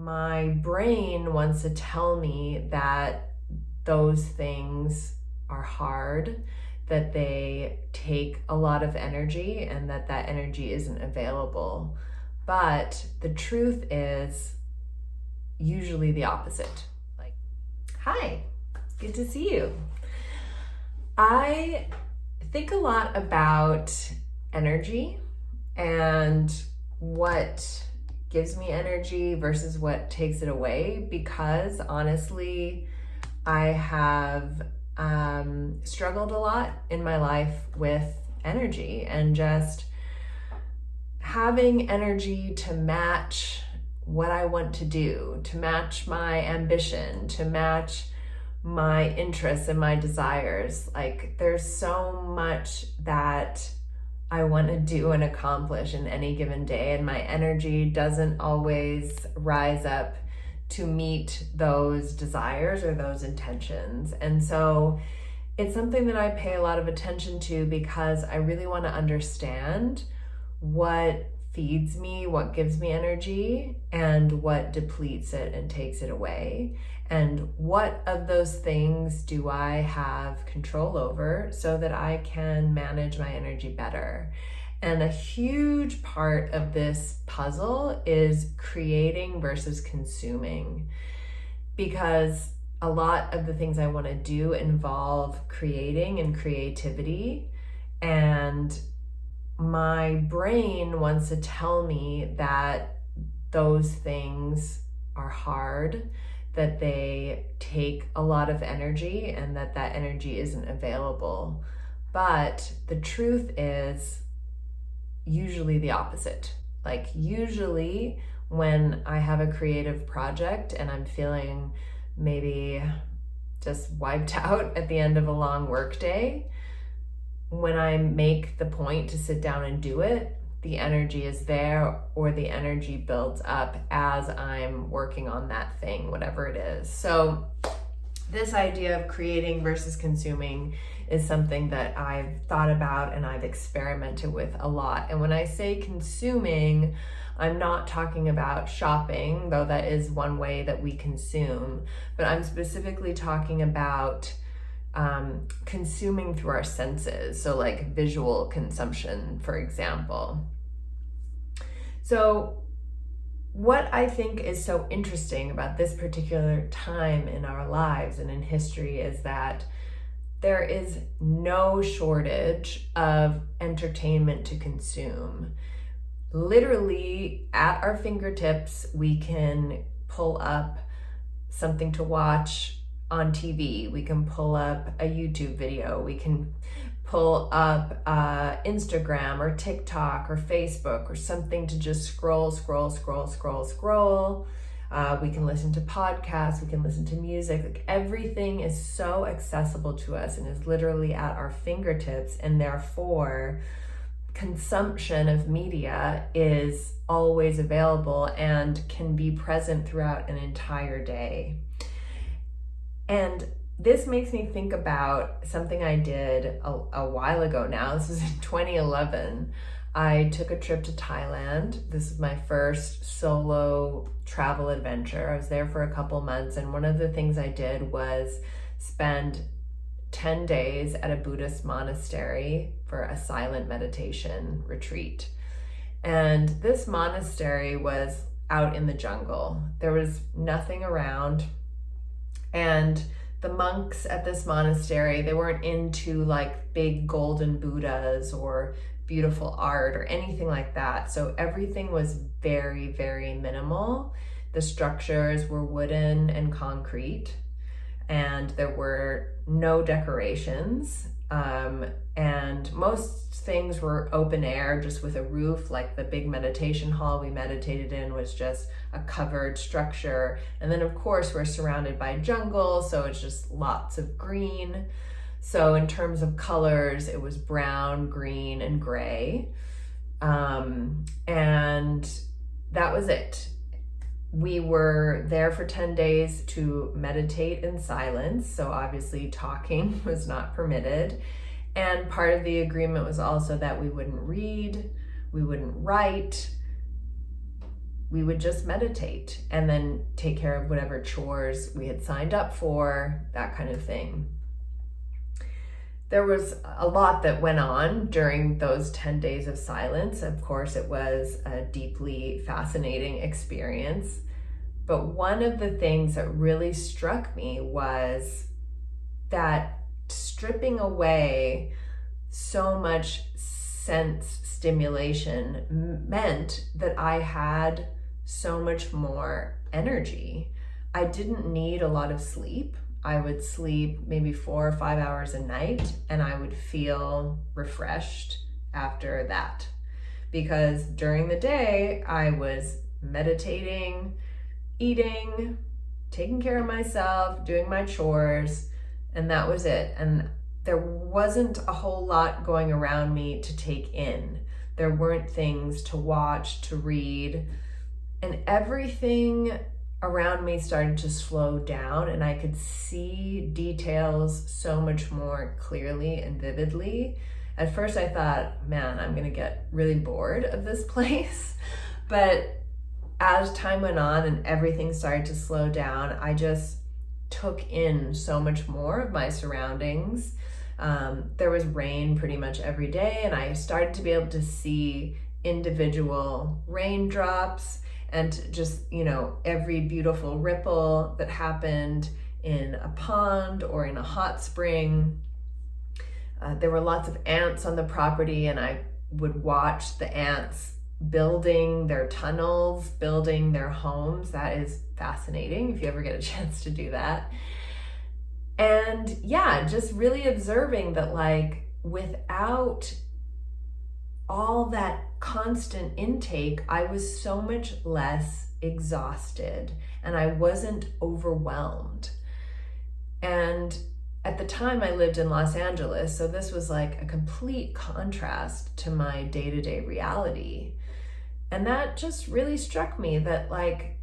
my brain wants to tell me that those things are hard, that they take a lot of energy, and that energy isn't available. But the truth is usually the opposite. Hi, good to see you. I think a lot about energy and what gives me energy versus what takes it away, because honestly, I have struggled a lot in my life with energy and just having energy to match what I want to do, to match my ambition, to match my interests and my desires. Like, there's so much that I want to do and accomplish in any given day, and my energy doesn't always rise up to meet those desires or those intentions. And so it's something that I pay a lot of attention to, because I really want to understand what feeds me, what gives me energy, and what depletes it and takes it away. And what of those things do I have control over so that I can manage my energy better? And a huge part of this puzzle is creating versus consuming, because a lot of the things I want to do involve creating and creativity, and my brain wants to tell me that those things are hard, that they take a lot of energy, and that energy isn't available. But the truth is usually the opposite. Like, usually when I have a creative project and I'm feeling maybe just wiped out at the end of a long work day, when I make the point to sit down and do it, the energy is there, or the energy builds up as I'm working on that thing, whatever it is. So this idea of creating versus consuming is something that I've thought about and I've experimented with a lot. And when I say consuming, I'm not talking about shopping, though that is one way that we consume, but I'm specifically talking about consuming through our senses. So like visual consumption, for example. So what I think is so interesting about this particular time in our lives and in history is that there is no shortage of entertainment to consume. Literally at our fingertips, we can pull up something to watch on TV. We can pull up a YouTube video. We can pull up Instagram or TikTok or Facebook or something to just scroll. We can listen to podcasts. We can listen to music. Like, everything is so accessible to us and is literally at our fingertips, and therefore consumption of media is always available and can be present throughout an entire day. And this makes me think about something I did a while ago now. This was in 2011. I took a trip to Thailand. This is my first solo travel adventure. I was there for a couple months, and one of the things I did was spend 10 days at a Buddhist monastery for a silent meditation retreat. And this monastery was out in the jungle. There was nothing around. And the monks at this monastery, they weren't into like big golden Buddhas or beautiful art or anything like that. So everything was very, very minimal. The structures were wooden and concrete, and there were no decorations. And most things were open air, just with a roof. Like the big meditation hall we meditated in was just a covered structure. And then of course we're surrounded by jungle, so it's just lots of green. So in terms of colors, it was brown, green, and gray. And that was it. We were there for 10 days to meditate in silence. So obviously talking was not permitted. And part of the agreement was also that we wouldn't read, we wouldn't write, we would just meditate and then take care of whatever chores we had signed up for, that kind of thing. There was a lot that went on during those 10 days of silence. Of course, it was a deeply fascinating experience. But one of the things that really struck me was that stripping away so much sense stimulation meant that I had so much more energy. I didn't need a lot of sleep. I would sleep maybe 4 or 5 hours a night, and I would feel refreshed after that. Because during the day, I was meditating, eating, taking care of myself, doing my chores, and that was it. And there wasn't a whole lot going around me to take in. There weren't things to watch, to read, and everything around me started to slow down, and I could see details so much more clearly and vividly. At first I thought, man, I'm gonna get really bored of this place. But as time went on and everything started to slow down, I just took in so much more of my surroundings. There was rain pretty much every day, and I started to be able to see individual raindrops and just, every beautiful ripple that happened in a pond or in a hot spring. There were lots of ants on the property, and I would watch the ants building their tunnels, building their homes. That is fascinating if you ever get a chance to do that. And yeah, just really observing that, like, without all that constant intake, I was so much less exhausted and I wasn't overwhelmed. And at the time I lived in Los Angeles, so this was like a complete contrast to my day-to-day reality. And that just really struck me that, like,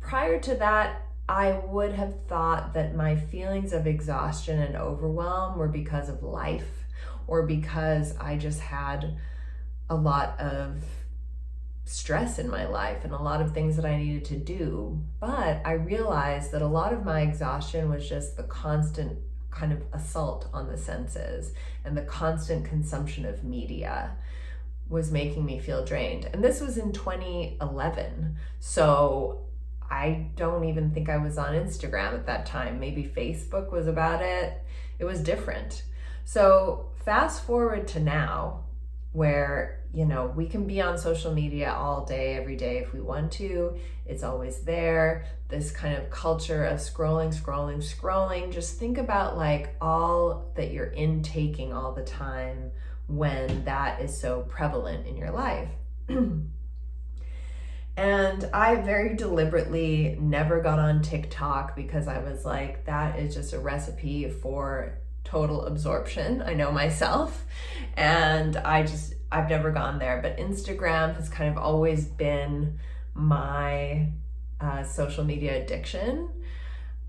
prior to that, I would have thought that my feelings of exhaustion and overwhelm were because of life, or because I just had a lot of stress in my life and a lot of things that I needed to do. But I realized that a lot of my exhaustion was just the constant kind of assault on the senses, and the constant consumption of media was making me feel drained. And this was in 2011. So I don't even think I was on Instagram at that time. Maybe Facebook was about it. It was different. So fast forward to now, where, we can be on social media all day, every day if we want to. It's always there. This kind of culture of scrolling. Just think about, like, all that you're intaking all the time when that is so prevalent in your life. And I very deliberately never got on TikTok, because I was like, that is just a recipe for total absorption. I know myself, and I've never gone there. But Instagram has kind of always been my social media addiction.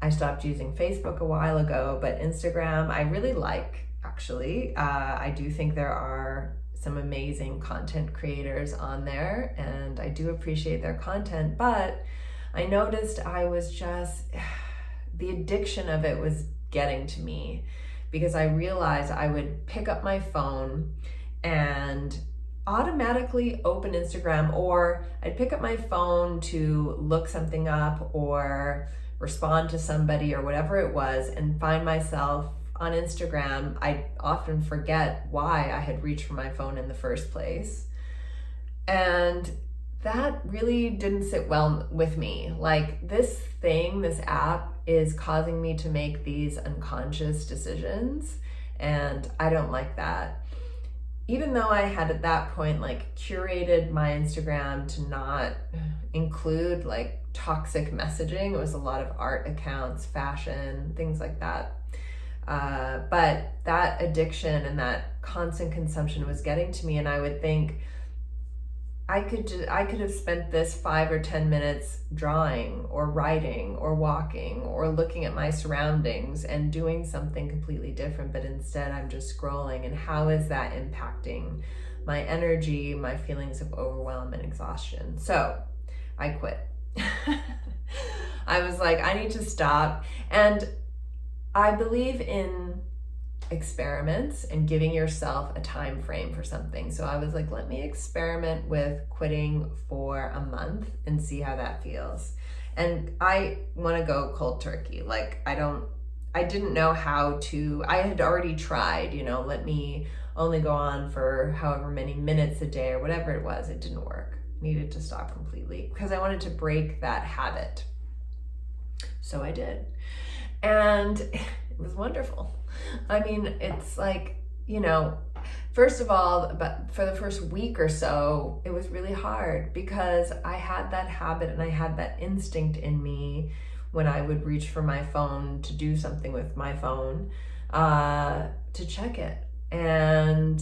I stopped using Facebook a while ago, but Instagram I really like, actually. I do think there are some amazing content creators on there, and I do appreciate their content, but I noticed I was just, the addiction of it was getting to me, because I realized I would pick up my phone and automatically open Instagram, or I'd pick up my phone to look something up or respond to somebody or whatever it was, and find myself on Instagram. I often forget why I had reached for my phone in the first place. And that really didn't sit well with me. Like, this app is causing me to make these unconscious decisions, and I don't like that. Even though I had at that point, like, curated my Instagram to not include, like, toxic messaging. It was a lot of art accounts, fashion, things like that. But that addiction and that constant consumption was getting to me, and I would think I could have spent this 5 or 10 minutes drawing or writing or walking or looking at my surroundings and doing something completely different, but instead I'm just scrolling. And how is that impacting my energy, my feelings of overwhelm and exhaustion. So I quit. I was like, I need to stop. And I believe in experiments and giving yourself a time frame for something. So I was like, let me experiment with quitting for a month and see how that feels. And I want to go cold turkey. Like, I didn't know how to. I had already tried, let me only go on for however many minutes a day or whatever it was. It didn't work. Needed to stop completely because I wanted to break that habit. So I did. And it was wonderful. I mean, it's like, first of all, but for the first week or so, it was really hard because I had that habit and I had that instinct in me when I would reach for my phone to do something with my phone, to check it. And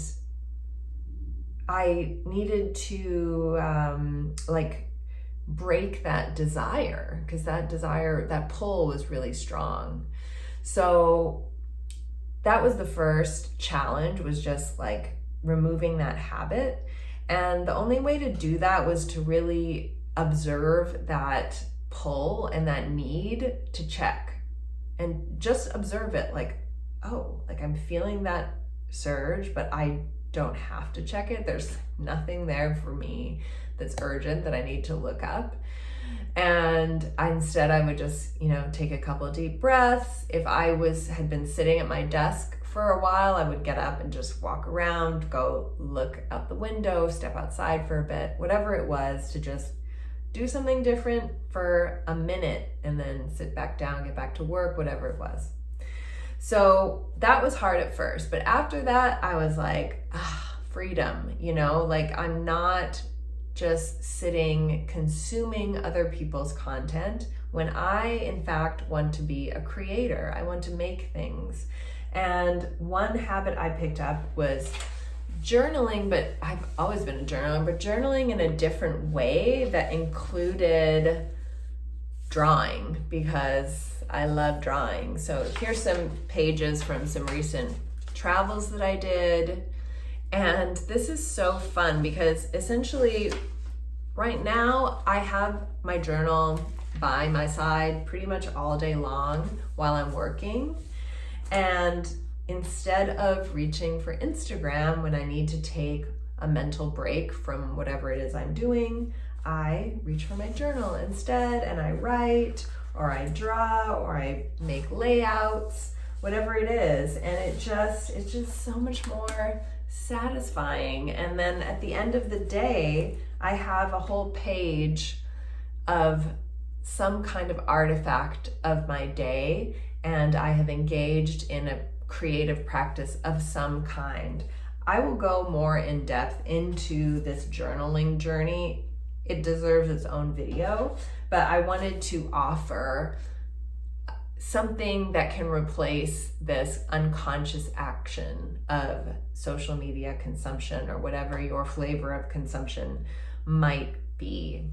I needed to break that desire, because that pull was really strong. So that was the first challenge, was just like removing that habit. And the only way to do that was to really observe that pull and that need to check, and just observe it, like, oh, like I'm feeling that surge, but I don't have to check it. There's nothing there for me that's urgent that I need to look up. And instead I would just, take a couple of deep breaths. If I had been sitting at my desk for a while, I would get up and just walk around, go look out the window, step outside for a bit, whatever it was, to just do something different for a minute and then sit back down, get back to work, whatever it was. So that was hard at first, but after that I was like, freedom, like I'm not just sitting consuming other people's content when I in fact want to be a creator. I want to make things. And one habit I picked up was journaling, but I've always been a journaler, but journaling in a different way that included drawing, because I love drawing. So here's some pages from some recent travels that I did. And this is so fun because essentially right now I have my journal by my side pretty much all day long while I'm working. And instead of reaching for Instagram when I need to take a mental break from whatever it is I'm doing, I reach for my journal instead, and I write, or I draw, or I make layouts, whatever it is. And it's just so much more satisfying. And then at the end of the day, I have a whole page of some kind of artifact of my day, and I have engaged in a creative practice of some kind. I will go more in depth into this journaling journey. It deserves its own video, but I wanted to offer something that can replace this unconscious action of social media consumption, or whatever your flavor of consumption might be.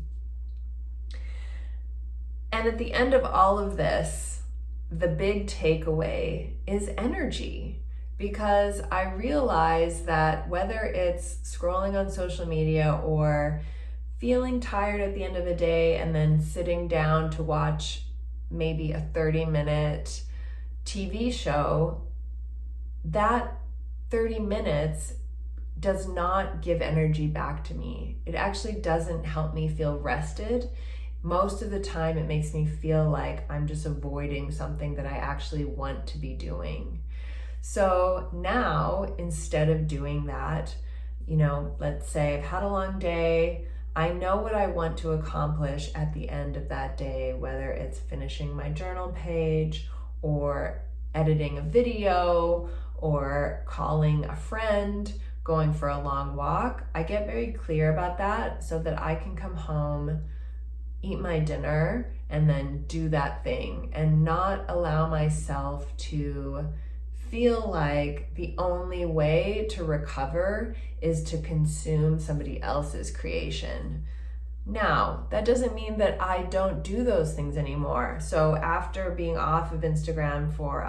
And at the end of all of this, the big takeaway is energy, because I realize that whether it's scrolling on social media or feeling tired at the end of the day and then sitting down to watch maybe a 30-minute TV show, that 30 minutes does not give energy back to me. It actually doesn't help me feel rested. Most of the time it makes me feel like I'm just avoiding something that I actually want to be doing. So now, instead of doing that, let's say I've had a long day, I know what I want to accomplish at the end of that day, whether it's finishing my journal page or editing a video or calling a friend, going for a long walk. I get very clear about that so that I can come home, eat my dinner, and then do that thing, and not allow myself to feel like the only way to recover is to consume somebody else's creation. Now, that doesn't mean that I don't do those things anymore. So after being off of Instagram for,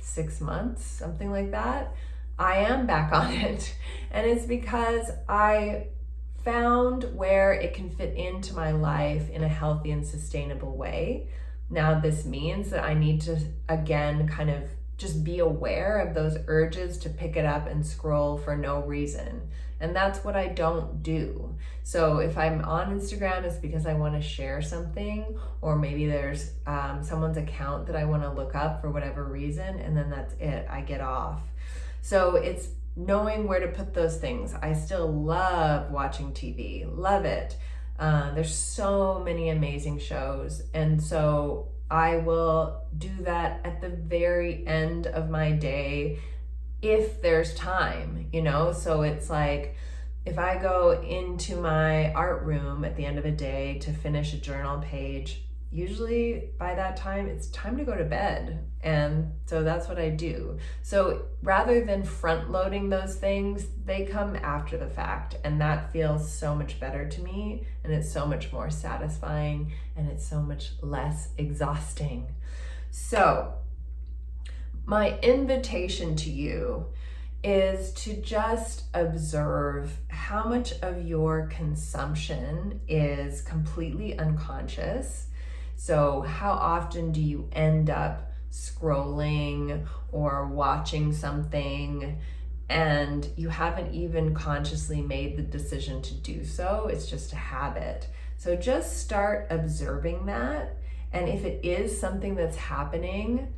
6 months, something like that, I am back on it. And it's because I found where it can fit into my life in a healthy and sustainable way. Now, this means that I need to, again, kind of just be aware of those urges to pick it up and scroll for no reason. And that's what I don't do. So if I'm on Instagram, it's because I want to share something, or maybe there's someone's account that I want to look up for whatever reason, and then that's it. I get off. So it's knowing where to put those things. I still love watching TV, love it. There's so many amazing shows. And so I will do that at the very end of my day if there's time, So it's like if I go into my art room at the end of a day to finish a journal page, usually by that time, it's time to go to bed. And so that's what I do. So rather than front loading those things, they come after the fact. And that feels so much better to me. And it's so much more satisfying. And it's so much less exhausting. So my invitation to you is to just observe how much of your consumption is completely unconscious. So how often do you end up scrolling or watching something and you haven't even consciously made the decision to do so? It's just a habit. So just start observing that. And if it is something that's happening,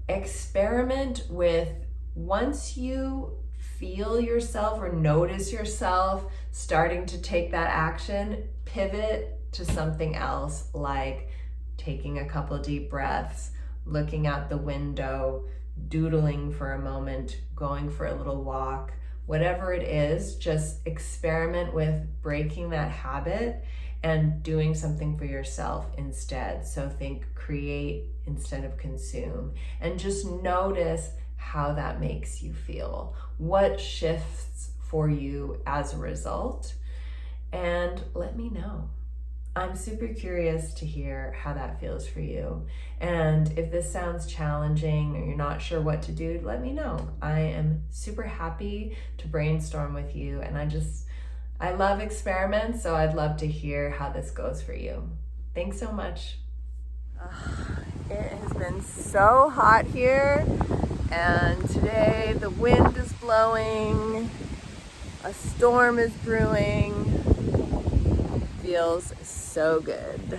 experiment with, once you feel yourself or notice yourself starting to take that action, pivot to something else, like taking a couple deep breaths, looking out the window, doodling for a moment, going for a little walk, whatever it is. Just experiment with breaking that habit and doing something for yourself instead. So think create instead of consume, and just notice how that makes you feel. What shifts for you as a result? And let me know. I'm super curious to hear how that feels for you. And if this sounds challenging or you're not sure what to do, let me know. I am super happy to brainstorm with you. And I love experiments, so I'd love to hear how this goes for you. Thanks so much. It has been so hot here, and today the wind is blowing, a storm is brewing. Feels so good.